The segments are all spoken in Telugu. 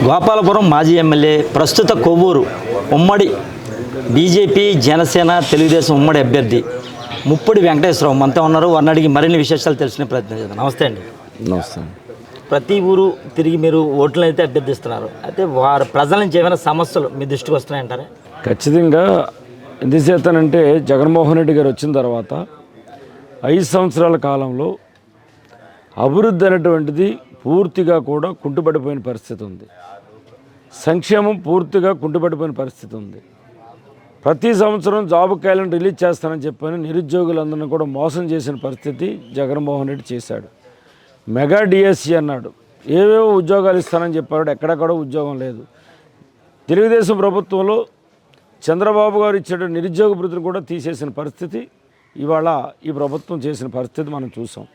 గోపాలపురం మాజీ ఎమ్మెల్యే ప్రస్తుత కొవ్వూరు ఉమ్మడి బీజేపీ జనసేన తెలుగుదేశం ఉమ్మడి అభ్యర్థి ముప్పడి వెంకటేశ్వరరావు మనతో ఉన్నారు. వారిని అడిగి మరిన్ని విశేషాలు తెలుసుకునే ప్రయత్నం చేద్దాం. నమస్తే అండి. నమస్తే. ప్రతి ఊరు తిరిగి మీరు ఓట్లను అయితే అభ్యర్థిస్తున్నారు. అయితే వారు ప్రజల నుంచి ఏమైనా సమస్యలు మీ దృష్టికి వస్తున్నాయంటారా? ఖచ్చితంగా ఎందుచేతనంటే జగన్మోహన్ రెడ్డి గారు వచ్చిన తర్వాత 5 సంవత్సరాల కాలంలో అభివృద్ధి అనేటువంటిది పూర్తిగా కూడా కుంటుపడిపోయిన పరిస్థితి ఉంది. సంక్షేమం పూర్తిగా కుంటుపడిపోయిన పరిస్థితి ఉంది. ప్రతి సంవత్సరం జాబ్ క్యాలెండర్ రిలీజ్ చేస్తానని చెప్పని నిరుద్యోగులందరినీ కూడా మోసం చేసిన పరిస్థితి జగన్మోహన్ రెడ్డి చేశాడు. మెగా డిఎస్సి అన్నాడు, ఏవేవో ఉద్యోగాలు ఇస్తానని చెప్పాడు, ఎక్కడెక్కడ ఉద్యోగం లేదు. తెలుగుదేశం ప్రభుత్వంలో చంద్రబాబు గారు ఇచ్చిన నిరుద్యోగ భృతిని కూడా తీసేసిన పరిస్థితి ఇవాళ ఈ ప్రభుత్వం చేసిన పరిస్థితి మనం చూసాం.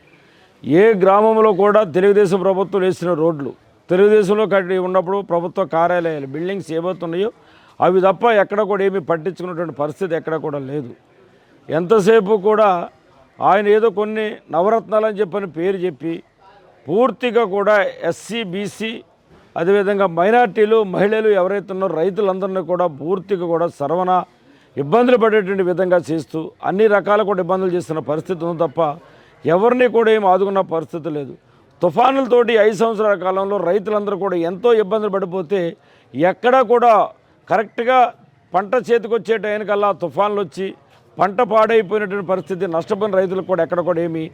ఏ గ్రామంలో కూడా తెలుగుదేశం ప్రభుత్వం వేసిన రోడ్లు, తెలుగుదేశంలో కట్టి ఉన్నప్పుడు ప్రభుత్వ కార్యాలయాలు బిల్డింగ్స్ ఏమవుతున్నాయో అవి తప్ప ఎక్కడ కూడా ఏమీ పట్టించుకున్నటువంటి పరిస్థితి ఎక్కడ కూడా లేదు. ఎంతసేపు కూడా ఆయన ఏదో కొన్ని నవరత్నాలని చెప్పని పేరు చెప్పి పూర్తిగా కూడా ఎస్సీ బీసీ అదేవిధంగా మైనార్టీలు మహిళలు ఎవరైతే ఉన్నారో రైతులందరినీ కూడా పూర్తిగా కూడా సర్వనా ఇబ్బందులు పడేటువంటి విధంగా చేస్తూ అన్ని రకాల కూడా ఇబ్బందులు చేస్తున్న పరిస్థితి ఉంది తప్ప ఎవరిని కూడా ఏం ఆదుకున్న పరిస్థితి లేదు. తుఫానులతోటి 5 సంవత్సరాల కాలంలో రైతులందరూ కూడా ఎంతో ఇబ్బందులు పడిపోతే ఎక్కడా కూడా కరెక్ట్గా పంట చేతికొచ్చే టైంకల్లా తుఫాన్లు వచ్చి పంట పాడైపోయినటువంటి పరిస్థితి, నష్టపోయిన రైతులకు కూడా ఎక్కడ కూడా ఏమీ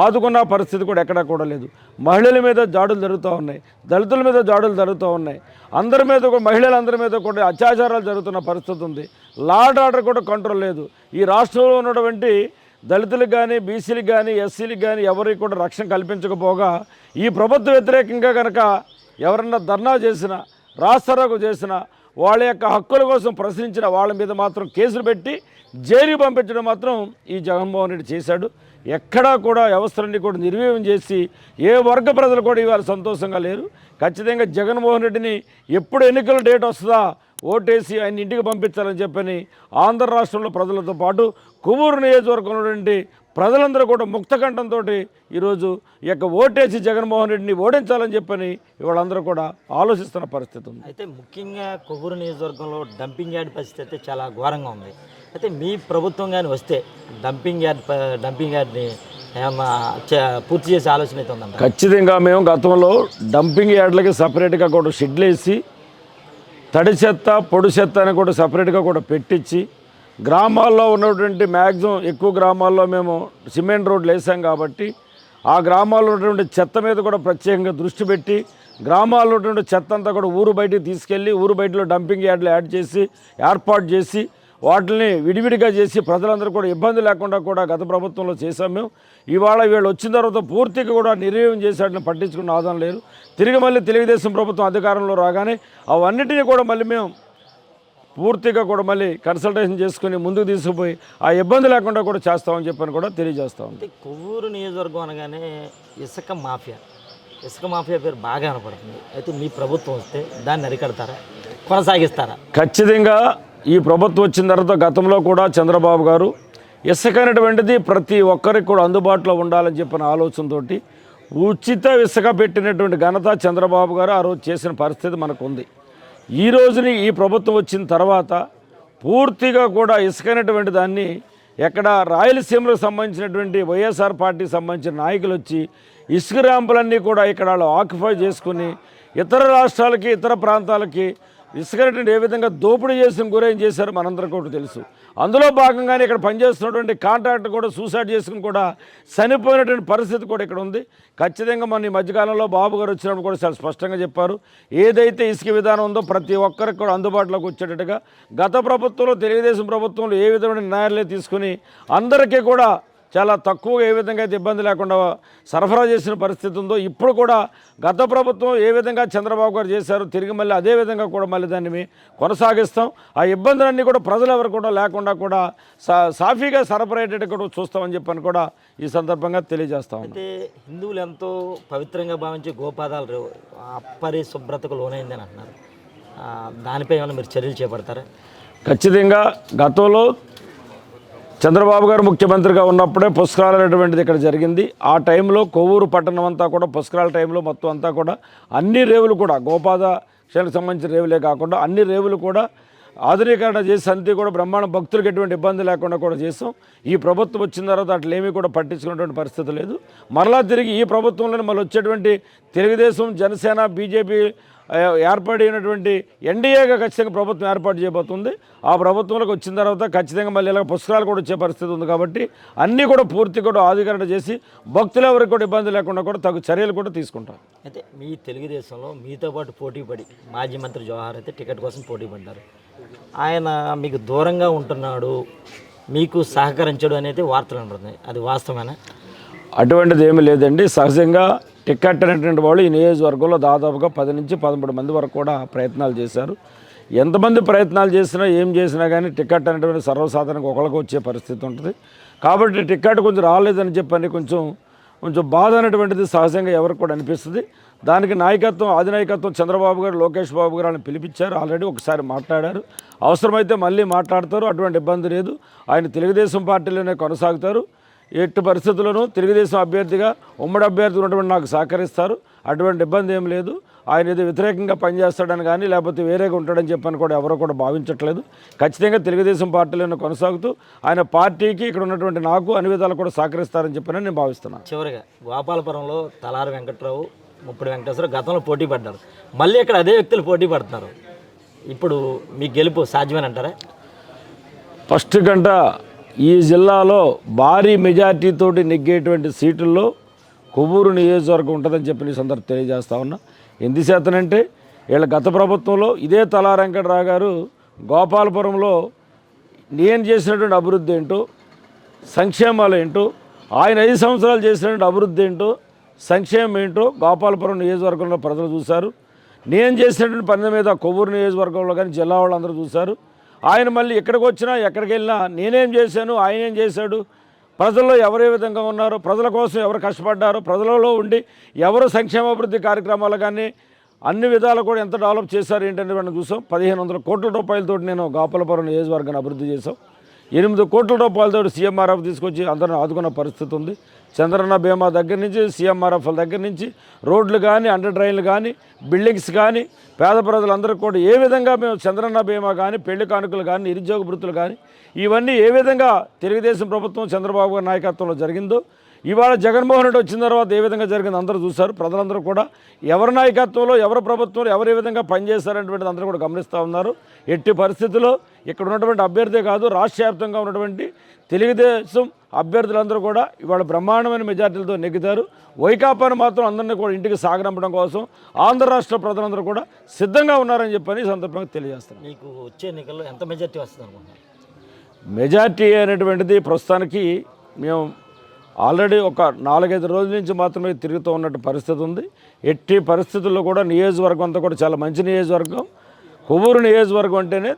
ఆదుకున్న పరిస్థితి కూడా ఎక్కడా కూడా లేదు. మహిళల మీద దాడులు జరుగుతూ ఉన్నాయి, దళితుల మీద దాడులు జరుగుతూ ఉన్నాయి, అందరి మీద కూడా మహిళలందరి మీద కూడా అత్యాచారాలు జరుగుతున్న పరిస్థితి ఉంది. లా అండ్ ఆర్డర్ కూడా కంట్రోల్ లేదు. ఈ రాష్ట్రంలో ఉన్నటువంటి దళితులకు కానీ బీసీలకు కానీ ఎస్సీలకు కానీ ఎవరికి కూడా రక్షణ కల్పించకపోగా ఈ ప్రభుత్వ వ్యతిరేకంగా కనుక ఎవరన్నా ధర్నా చేసినా రాస్తారోకో చేసినా వాళ్ళ యొక్క హక్కుల కోసం ప్రశ్నించిన వాళ్ళ మీద మాత్రం కేసులు పెట్టి జైలుకి పంపించడం మాత్రం ఈ జగన్మోహన్ రెడ్డి చేశాడు. ఎక్కడా కూడా వ్యవస్థలన్నీ కూడా నిర్వీర్యం చేసి ఏ వర్గ ప్రజలు కూడా ఇవాళ సంతోషంగా లేరు. ఖచ్చితంగా జగన్మోహన్ రెడ్డిని ఎప్పుడు ఎన్నికల డేట్ వస్తుందా ఓటేసి ఆయన ఇంటికి పంపించాలని చెప్పని ఆంధ్ర రాష్ట్రంలో ప్రజలతో పాటు కొవ్వూరు నియోజకవర్గంలో ఉన్నటువంటి ప్రజలందరూ కూడా ముక్తకంఠంతో ఈరోజు ఈ యొక్క ఓటేసి జగన్మోహన్ రెడ్డిని ఓడించాలని చెప్పని వాళ్ళందరూ కూడా ఆలోచిస్తున్న పరిస్థితి ఉంది. అయితే ముఖ్యంగా కొవ్వూరు నియోజకవర్గంలో డంపింగ్ యార్డ్ పరిస్థితి అయితే చాలా ఘోరంగా ఉంది. అయితే మీ ప్రభుత్వం కానీ వస్తే డంపింగ్ యార్డ్ని ఏమన్నా పూర్తి చేసే ఆలోచన అయితే ఉందండి? ఖచ్చితంగా మేము గతంలో డంపింగ్ యార్డ్లకి సపరేట్గా కూడా షెడ్లు వేసి తడి చెత్త పొడి చెత్త అని కూడా సపరేట్గా కూడా పెట్టించి గ్రామాల్లో ఉన్నటువంటి మ్యాక్సిమం ఎక్కువ గ్రామాల్లో మేము సిమెంట్ రోడ్లు వేసాం కాబట్టి ఆ గ్రామాల్లో ఉన్నటువంటి చెత్త మీద కూడా ప్రత్యేకంగా దృష్టి పెట్టి గ్రామాల్లో ఉన్నటువంటి చెత్త అంతా కూడా ఊరు బయటికి తీసుకెళ్ళి ఊరు బయటలో డంపింగ్ యార్డ్లు ఏర్పాటు చేసి వాటిని విడివిడిగా చేసి ప్రజలందరూ కూడా ఇబ్బంది లేకుండా కూడా గత ప్రభుత్వంలో చేశాం మేము. ఇవాళ వీళ్ళు వచ్చిన తర్వాత పూర్తిగా కూడా నిర్వీర్యం చేసేటని పట్టించుకున్న ఆదాయం లేరు. తిరిగి మళ్ళీ తెలుగుదేశం ప్రభుత్వం అధికారంలో రాగానే అవన్నిటినీ కూడా మళ్ళీ మేము పూర్తిగా కూడా మళ్ళీ కన్సల్టేషన్ చేసుకుని ముందుకు తీసుకుపోయి ఆ ఇబ్బంది లేకుండా కూడా చేస్తామని చెప్పని కూడా తెలియజేస్తాం. అంటే కొవ్వూరు నియోజకవర్గం అనగానే ఇసుక మాఫియా పేరు బాగా కనపడుతుంది. అయితే మీ ప్రభుత్వం వస్తే దాన్ని అరికడతారా, కొనసాగిస్తారా? ఖచ్చితంగా ఈ ప్రభుత్వం వచ్చిన తర్వాత గతంలో కూడా చంద్రబాబు గారు ఇసుక అనేటువంటిది ప్రతి ఒక్కరికి కూడా అందుబాటులో ఉండాలని చెప్పిన ఆలోచనతో ఉచిత ఇసుక పెట్టినటువంటి ఘనత చంద్రబాబు గారు ఆ రోజు చేసిన పరిస్థితి మనకు ఉంది. ఈ రోజుని ఈ ప్రభుత్వం వచ్చిన తర్వాత పూర్తిగా కూడా ఇసుక అనేటువంటి దాన్ని ఎక్కడ రాయలసీమలకు సంబంధించినటువంటి వైఎస్ఆర్ పార్టీకి సంబంధించిన నాయకులు వచ్చి ఇసుక ర్యాంపులన్నీ కూడా ఇక్కడ వాళ్ళు ఆక్యుపై చేసుకుని ఇతర రాష్ట్రాలకి ఇతర ప్రాంతాలకి ఇసుకనేటువంటి ఏ విధంగా దోపిడీ చేసిన గురేం చేశారు మనందరం కూడా తెలుసు. అందులో భాగంగానే ఇక్కడ పనిచేస్తున్నటువంటి కాంట్రాక్టర్ కూడా సూసైడ్ చేసుకుని కూడా చనిపోయినటువంటి పరిస్థితి కూడా ఇక్కడ ఉంది. ఖచ్చితంగా మన ఈ మధ్యకాలంలో బాబు గారు వచ్చినప్పుడు కూడా చాలా స్పష్టంగా చెప్పారు, ఏదైతే ఇసుక విధానం ఉందో ప్రతి ఒక్కరికి కూడా అందుబాటులోకి వచ్చేటట్టుగా గత ప్రభుత్వంలో తెలుగుదేశం ప్రభుత్వంలో ఏ విధమైన నిర్ణయాలే తీసుకుని అందరికీ కూడా చాలా తక్కువగా ఏ విధంగా అయితే ఇబ్బంది లేకుండా సరఫరా చేసిన పరిస్థితి ఉందో ఇప్పుడు కూడా గత ప్రభుత్వం ఏ విధంగా చంద్రబాబు గారు చేశారో తిరిగి మళ్ళీ అదే విధంగా కూడా మళ్ళీ దాన్ని కొనసాగిస్తాం. ఆ ఇబ్బందులన్నీ కూడా ప్రజలు ఎవరు కూడా లేకుండా కూడా సాఫీగా సరఫరా కూడా చూస్తామని చెప్పని కూడా ఈ సందర్భంగా తెలియజేస్తాం. అయితే హిందువులు ఎంతో పవిత్రంగా భావించే గోపాదాలు అపరిశుభ్రతకు లోనైందని అంటున్నారు. దానిపై ఏమైనా మీరు చర్యలు చేపడతారా? ఖచ్చితంగా గతంలో చంద్రబాబు గారు ముఖ్యమంత్రిగా ఉన్నప్పుడే పుష్కరాలు అనేటువంటిది ఇక్కడ జరిగింది. ఆ టైంలో కొవ్వూరు పట్టణం అంతా కూడా పుష్కరాల టైంలో మొత్తం అంతా కూడా అన్ని రేవులు కూడా గోపాద సంబంధించిన రేవులే కాకుండా అన్ని రేవులు కూడా ఆధునీకరణ చేసి అంతే కూడా బ్రహ్మాండ భక్తులకు ఎటువంటి ఇబ్బంది లేకుండా కూడా చేసాం. ఈ ప్రభుత్వం వచ్చిన తర్వాత అట్లేమీ కూడా పట్టించుకున్నటువంటి పరిస్థితి లేదు. మరలా తిరిగి ఈ ప్రభుత్వంలోనే మళ్ళీ వచ్చేటువంటి తెలుగుదేశం, జనసేన, బీజేపీ ఏర్పడినటువంటి ఎన్డీఏగా ఖచ్చితంగా ప్రభుత్వం ఏర్పాటు చేయబోతుంది. ఆ ప్రభుత్వంలోకి వచ్చిన తర్వాత ఖచ్చితంగా మళ్ళీ ఇలా పుస్తకాలు కూడా వచ్చే పరిస్థితి ఉంది. కాబట్టి అన్నీ కూడా పూర్తి కూడా ఆధునీకరణ చేసి భక్తులు ఎవరికి కూడా ఇబ్బంది లేకుండా కూడా తగు చర్యలు కూడా తీసుకుంటారు. అయితే మీ తెలుగుదేశంలో మీతో పాటు పోటీ పడి మాజీ మంత్రి జవహర్ అయితే టికెట్ కోసం పోటీ పడ్డారు. ఆయన మీకు దూరంగా ఉంటున్నాడు, మీకు సహకరించడు అనేది వార్తలు అంటున్నాయి. అది వాస్తవేనా? అటువంటిది ఏమీ లేదండి. సహజంగా టికెట్ అనేటువంటి వాళ్ళు ఈ నియోజకవర్గంలో దాదాపుగా 10 నుంచి 13 మంది వరకు కూడా ప్రయత్నాలు చేశారు. ఎంతమంది ప్రయత్నాలు చేసినా ఏం చేసినా కానీ టికెట్ అనేటువంటి సర్వసాధారణంగా ఒకరికి వచ్చే పరిస్థితి ఉంటుంది. కాబట్టి టికెట్ కొంచెం రాలేదని చెప్పని కొంచెం బాధ అనేటువంటిది సహజంగా ఎవరికి కూడా అనిపిస్తుంది. దానికి నాయకత్వం, అధినాయకత్వం చంద్రబాబు గారు, లోకేష్ బాబు గారు ఆయన పిలిపించారు. ఆల్రెడీ ఒకసారి మాట్లాడారు. అవసరమైతే మళ్ళీ మాట్లాడతారు. అటువంటి ఇబ్బంది లేదు. ఆయన తెలుగుదేశం పార్టీలోనే కొనసాగుతారు. ఎట్టి పరిస్థితుల్లోనూ తెలుగుదేశం అభ్యర్థిగా, ఉమ్మడి అభ్యర్థి ఉన్నటువంటి నాకు సహకరిస్తారు. అటువంటి ఇబ్బంది ఏం లేదు. ఆయన ఏదో వ్యతిరేకంగా పనిచేస్తాడని కానీ లేకపోతే వేరేగా ఉంటాడని చెప్పని కూడా ఎవరో కూడా భావించట్లేదు. ఖచ్చితంగా తెలుగుదేశం పార్టీలోనే కొనసాగుతూ ఆయన పార్టీకి ఇక్కడ ఉన్నటువంటి నాకు అన్ని విధాలు కూడా సహకరిస్తారని చెప్పని నేను భావిస్తున్నాను. చివరిగా గోపాలపురంలో తలారి వెంకట్రావు, ముప్పడి వెంకటేశ్వరరావు గతంలో పోటీ పడ్డారు. మళ్ళీ ఇక్కడ అదే వ్యక్తులు పోటీ పడుతున్నారు. ఇప్పుడు మీ గెలుపు సాధ్యమేనంటారా? ఫస్ట్ గంట ఈ జిల్లాలో భారీ మెజార్టీతోటి నెగ్గేటువంటి సీటుల్లో కొవ్వూరు నియోజకవర్గం ఉంటుందని చెప్పి ఈ సందర్భం తెలియజేస్తా ఉన్నా. ఎందుచేతనంటే వీళ్ళ గత ప్రభుత్వంలో ఇదే తలారి వెంకటరావు గారు గోపాలపురంలో నేను చేసినటువంటి అభివృద్ధి ఏంటో, సంక్షేమాలు ఏంటో, ఆయన 5 సంవత్సరాలు చేసినటువంటి అభివృద్ధి ఏంటో, సంక్షేమం ఏంటో గోపాలపురం నియోజకవర్గంలో ప్రజలు చూశారు. నేను చేసినటువంటి పని మీద కొవ్వూరు నియోజకవర్గంలో కానీ జిల్లా వాళ్ళందరూ చూశారు. ఆయన మళ్ళీ ఎక్కడికి వచ్చినా ఎక్కడికి వెళ్ళినా నేనేం చేశాను, ఆయన ఏం చేశాడు, ప్రజల్లో ఎవరు ఏ విధంగా ఉన్నారో, ప్రజల కోసం ఎవరు కష్టపడ్డారో, ప్రజలలో ఉండి ఎవరు సంక్షేమాభివృద్ధి కార్యక్రమాలు కానీ అన్ని విధాలు కూడా ఎంత డెవలప్ చేశారు ఏంటంటే మనం చూసాం. 1500 కోట్ల రూపాయలతో నేను గోపాలపురం నియోజకవర్గాన్ని అభివృద్ధి చేశాం. 8 కోట్ల రూపాయలతో సీఎంఆర్ఎఫ్ తీసుకొచ్చి అందరిని ఆదుకున్న పరిస్థితి ఉంది. చంద్రన్న బీమా దగ్గర నుంచి, సీఎంఆర్ఎఫ్ల దగ్గర నుంచి రోడ్లు కానీ, అండర్ డ్రైన్లు కానీ, బిల్డింగ్స్ కానీ, పేద ప్రజలందరికీ కూడా ఏ విధంగా మేము చంద్రన్న బీమా కానీ, పెళ్లి కానుకలు కానీ, నిరుద్యోగ వృత్తులు కానీ ఇవన్నీ ఏ విధంగా తెలుగుదేశం ప్రభుత్వం చంద్రబాబు గారి నాయకత్వంలో జరిగిందో, ఇవాళ జగన్మోహన్ రెడ్డి వచ్చిన తర్వాత ఏ విధంగా జరిగిందో అందరూ చూశారు. ప్రజలందరూ కూడా ఎవరి నాయకత్వంలో, ఎవరి ప్రభుత్వంలో ఎవరు ఏ విధంగా పనిచేస్తారనేటువంటిది అందరూ కూడా గమనిస్తూ ఉన్నారు. ఎట్టి పరిస్థితుల్లో ఇక్కడ ఉన్నటువంటి అభ్యర్థే కాదు, రాష్ట్ర వ్యాప్తంగా ఉన్నటువంటి తెలుగుదేశం అభ్యర్థులందరూ కూడా ఇవాళ బ్రహ్మాండమైన మెజార్టీలతో నెగ్గుతారు. వైకాపాను మాత్రం అందరినీ కూడా ఇంటికి సాగనంపడం కోసం ఆంధ్ర రాష్ట్ర ప్రజలందరూ కూడా సిద్ధంగా ఉన్నారని చెప్పని ఈ సందర్భంగా తెలియజేస్తాను. మీకు వచ్చే ఎన్నికల్లో ఎంత మెజార్టీ వస్తుంది అనుకుంటున్నారు? మెజార్టీ అనేటువంటిది ప్రస్తుతానికి మేము ఆల్రెడీ ఒక 4-5 రోజుల నుంచి మాత్రమే తిరుగుతూ ఉన్నట్టు పరిస్థితి ఉంది. ఎట్టి పరిస్థితుల్లో కూడా నియోజకవర్గం అంతా కూడా చాలా మంచి నియోజకవర్గం. కొవ్వూరు నియోజకవర్గం అంటేనే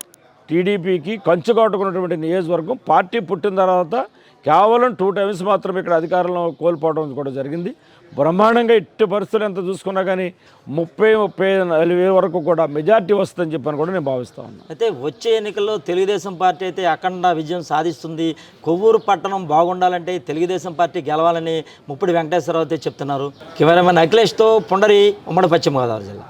టీడీపీకి కంచు కొట్టుకున్నటువంటి నియోజకవర్గం. పార్టీ పుట్టిన తర్వాత కేవలం 2 టైమ్స్ మాత్రమే ఇక్కడ అధికారంలో కోల్పోవడం కూడా జరిగింది. బ్రహ్మాండంగా ఎట్టి పరిస్థితులు ఎంత చూసుకున్నా కానీ 30-34 వేల వరకు కూడా మెజార్టీ వస్తుందని చెప్పని కూడా నేను భావిస్తా ఉన్నాను. అయితే వచ్చే ఎన్నికల్లో తెలుగుదేశం పార్టీ అయితే అఖండ విజయం సాధిస్తుంది. కొవ్వూరు పట్టణం బాగుండాలంటే తెలుగుదేశం పార్టీ గెలవాలని ముప్పడి వెంకటేశ్వరరావు అయితే చెప్తున్నారు. కెమెరామెన్ అఖిలేష్తో పుండరి, ఉమ్మడి పశ్చిమ గోదావరి జిల్లా.